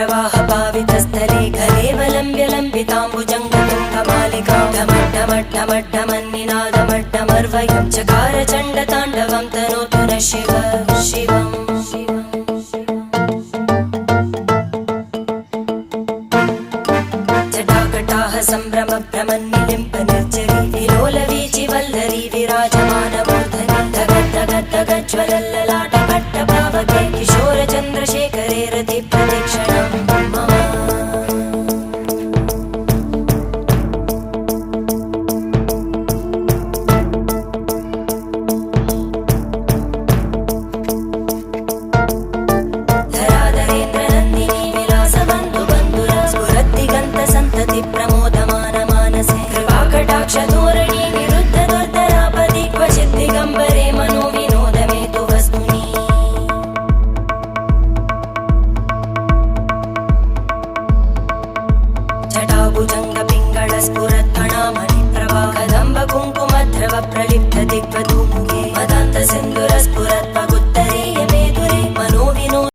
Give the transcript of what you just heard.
जलप्रवाहपावितस्थले घलेवलम्ब्य लम्बिताम्बुजङ्गतुङ्गमालिकां ढमड्ढमड्ढमड्ढमन्निनादमड्ढमर्वयं चकार चण्डताण्डवं तनोतु नः शिव शिवम् जटाकटाह सम्भ्रमभ्रमन्निलिम्प निर्जरी विलोलवीचि वल्लरी विराजमानमूर्धनि धगद्धगद्धगज्ज्वलल्ललाटकट्टपावके किशोरचन्द्रशेखरे रतिप्रतिक्षणं मम धराधरेन्द्रनन्दिनी विलासबन्धुबन्धुरा स्फुरद्दिगन्तसन्तति प्रमोदमानमानसे कृपाकटाक्षधोरणी विरुद्धदुर्धरापदि क्वचित् दिगम्बरे मनो विनोदमेतु वस्तुनि जटाभुजङ्गपिङ्गळस्फुरत्फणामणिप्रभा कदम्बकुङ्कुमद्रव प्रलिप्त दिग्वधूमुखे मदान्तसिन्धुरस्फुरत्